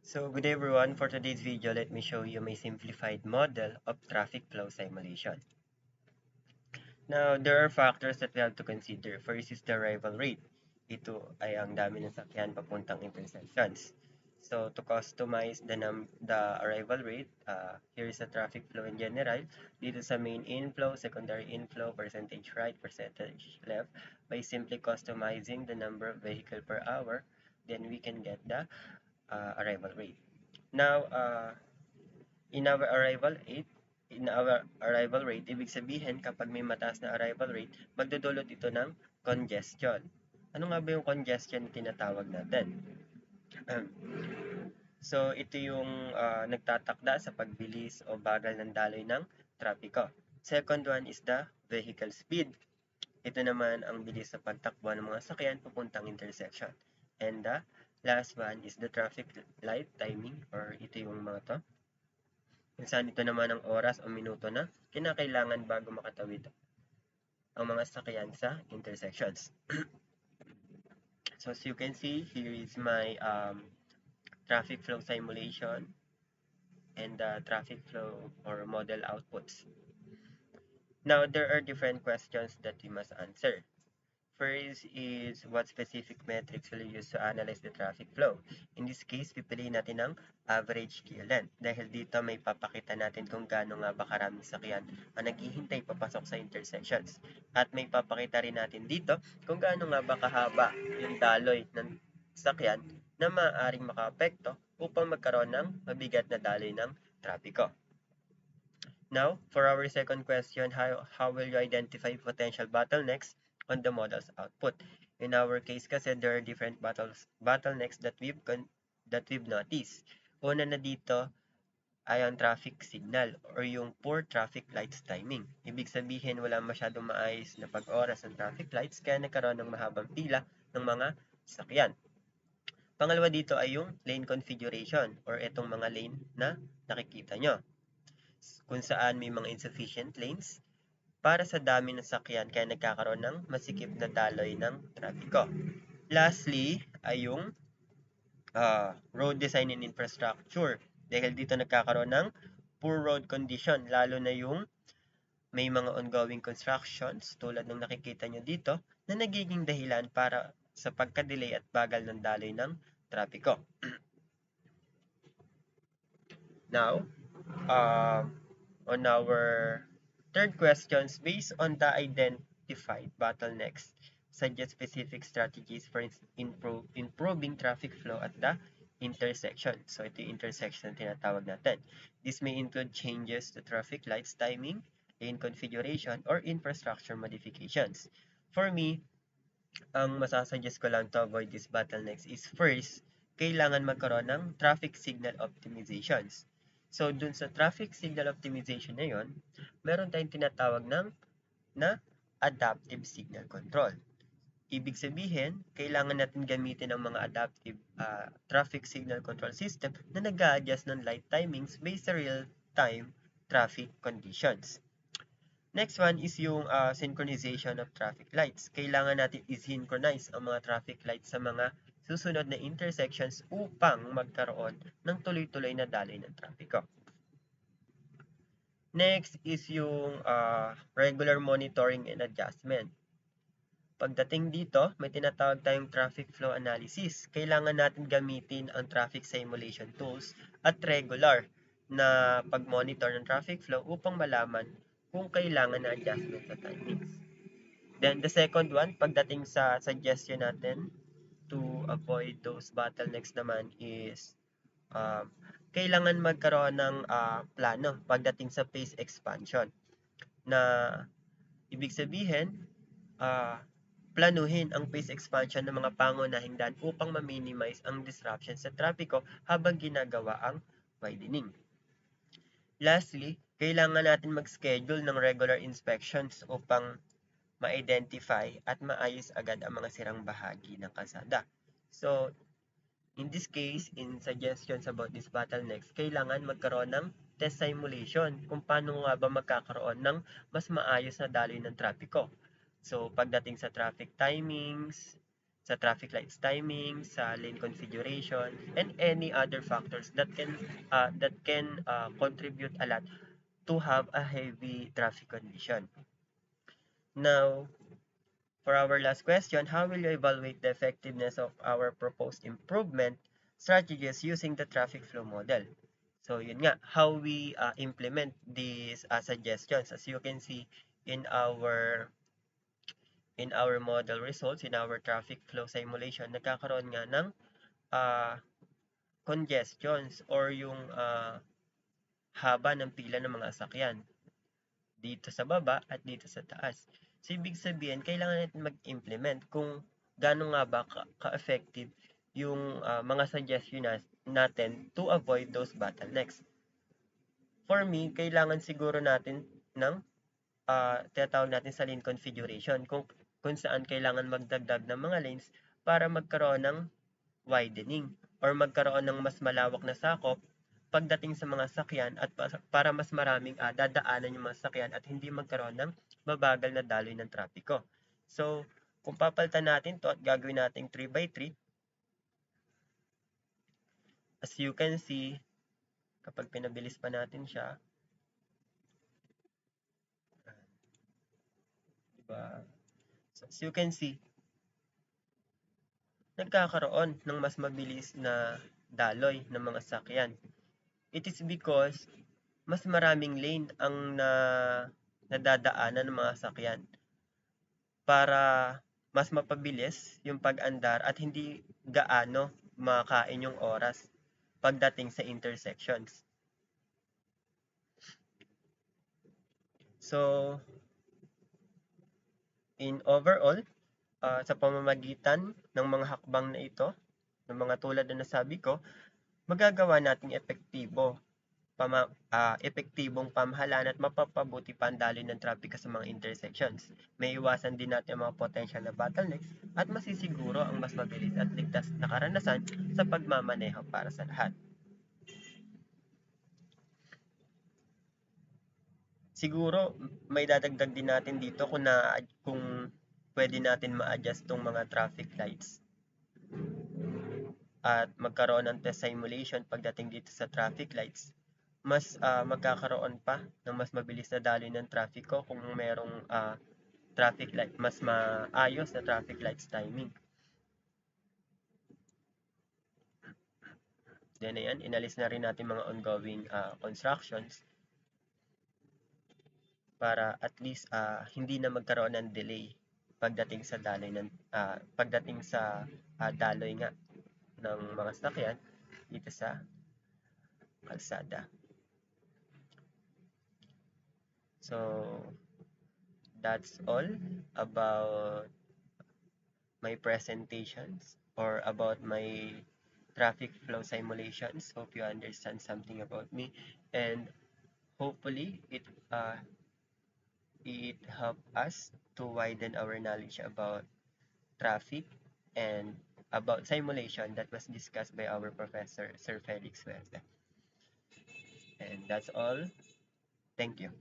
So good day everyone, for today's video, let me show you my simplified model of traffic flow simulation. Now, there are factors that we have to consider. First is the arrival rate. Ito ay ang dami ng sakyan papuntang intersections. So to customize the arrival rate, here is the traffic flow in general. Dito sa main inflow, secondary inflow, percentage right, percentage left. By simply customizing the number of vehicle per hour, then we can get the arrival rate. Now, in our arrival rate, ibig sabihin kapag may mataas na arrival rate, magdudulot ito ng congestion. Ano nga ba yung congestion na tinatawag natin? So, ito yung nagtatakda sa pagbilis o bagal ng daloy ng trapiko. Second one is the vehicle speed. Ito naman ang bilis sa pagtakbo ng mga sakyan papuntang intersection. And the last one is the traffic light timing, or ito yung mga to. Kung saan ito naman ang oras o minuto na kinakailangan bago makatawid ang mga sakyan sa intersections. So as you can see, here is my traffic flow simulation and the traffic flow or model outputs. Now, there are different questions that we must answer. First is what specific metrics will you use to analyze the traffic flow? In this case, pipiliin natin ang average queue length dahil dito may papakita natin kung gaano nga ba karaming sakyan ang naghihintay papasok sa intersections. At may papakita rin natin dito kung gaano nga ba kahaba yung daloy ng sakyan na maaaring makaapekto upang magkaroon ng mabigat na daloy ng trapiko. Now, for our second question, how will you identify potential bottlenecks on the model's output? In our case kasi, there are different bottlenecks that we've noticed. Una na dito ay ang traffic signal or yung poor traffic lights timing. Ibig sabihin, wala masyadong maayos na pag-oras ng traffic lights kaya nagkaroon ng mahabang pila ng mga sakyan. Pangalawa dito ay yung lane configuration or itong mga lane na nakikita nyo, kung saan may mga insufficient lanes para sa dami ng sakyan kaya nagkakaroon ng masikip na daloy ng trapiko. Lastly ay yung road design and infrastructure. Dahil dito nagkakaroon ng poor road condition, lalo na yung may mga ongoing constructions tulad ng nakikita nyo dito na nagiging dahilan para sa pagka-delay at bagal ng daloy ng trapiko. Now, on our third questions, based on the identified bottlenecks, suggest specific strategies for improving traffic flow at the intersection. So, ito yung intersection na tinatawag natin. This may include changes to traffic lights timing, lane configuration, or infrastructure modifications. For me, ang masasuggest ko lang to avoid these bottlenecks is first, kailangan magkaroon ng traffic signal optimizations. So, dun sa traffic signal optimization na yon, meron tayong tinatawag na adaptive signal control. Ibig sabihin, kailangan natin gamitin ang mga adaptive traffic signal control system na nag-a-adjust ng light timings based sa real-time traffic conditions. Next one is yung synchronization of traffic lights. Kailangan natin i-synchronize ang mga traffic lights sa mga susunod na intersections upang magkaroon ng tuloy-tuloy na daloy ng trapiko. Next is yung regular monitoring and adjustment. Pagdating dito, may tinatawag tayong traffic flow analysis. Kailangan natin gamitin ang traffic simulation tools at regular na pag-monitor ng traffic flow upang malaman kung kailangan na adjustment sa timings. Then the second one, pagdating sa suggestion natin to avoid those bottlenecks naman is kailangan magkaroon ng plano pagdating sa phase expansion. Na ibig sabihin, planuhin ang phase expansion ng mga pangunahing daan upang ma-minimize ang disruption sa trapiko habang ginagawa ang widening. Lastly, kailangan natin mag-schedule ng regular inspections upang ma-identify at maayos agad ang mga sirang bahagi ng kalsada. So, in this case, in suggestions about these bottlenecks, kailangan magkaroon ng test simulation kung paano nga ba magkakaroon ng mas maayos na daloy ng trapiko. So, pagdating sa traffic timings, sa traffic lights timing, sa lane configuration, and any other factors that can contribute a lot to have a heavy traffic condition. Now, for our last question, how will you evaluate the effectiveness of our proposed improvement strategies using the traffic flow model? So yun nga, how we implement these suggestions. As you can see in our model results, in our traffic flow simulation, nagkakaroon nga ng uh, congestions or yung haba ng pila ng mga sasakyan dito sa baba at dito sa taas. So, ibig sabihin, kailangan natin mag-implement kung gaano nga ba ka-effective yung mga suggestion natin to avoid those bottlenecks. For me, kailangan siguro natin ng tinatawag natin sa lane configuration kung saan kailangan magdagdag ng mga lanes para magkaroon ng widening or magkaroon ng mas malawak na sakop pagdating sa mga sakyan at para mas maraming dadaanan yung mga sakyan at hindi magkaroon ng mabagal na daloy ng trapiko. So, kung papalitan natin to at gagawin natin 3x3, as you can see, kapag pinabilis pa natin siya, diba? So, as you can see, nagkakaroon ng mas mabilis na daloy ng mga sakyan. It is because mas maraming lane ang nadadaanan ng mga sakyan para mas mapabilis yung pag-andar at hindi gaano makain yung oras pagdating sa intersections. So, in overall, sa pamamagitan ng mga hakbang na ito, ng mga tulad na nasabi ko, magagawa nating epektibong pamahalaan at mapapabuti pa ang daloy ng trapiko sa mga intersections. May iwasan din natin ang mga potential na bottlenecks at masisiguro ang mas mabilis at ligtas na karanasan sa pagmamaneho para sa lahat. Siguro may dadagdag din natin dito kung pwede natin ma-adjust tong mga traffic lights at magkaroon ng test simulation pagdating dito sa traffic lights, mas magkakaroon pa ng mas mabilis na daloy ng trafiko kung merong traffic light, mas maayos na traffic lights timing. Then ayan, inalis na rin natin mga ongoing constructions para at least hindi na magkaroon ng delay pagdating sa daloy nga ng mga sasakyan dito sa kalsada. So, that's all about my presentations or about my traffic flow simulations. Hope you understand something about me, and hopefully it help us to widen our knowledge about traffic and about simulation that was discussed by our professor, Sir Felix Huerta. And that's all. Thank you.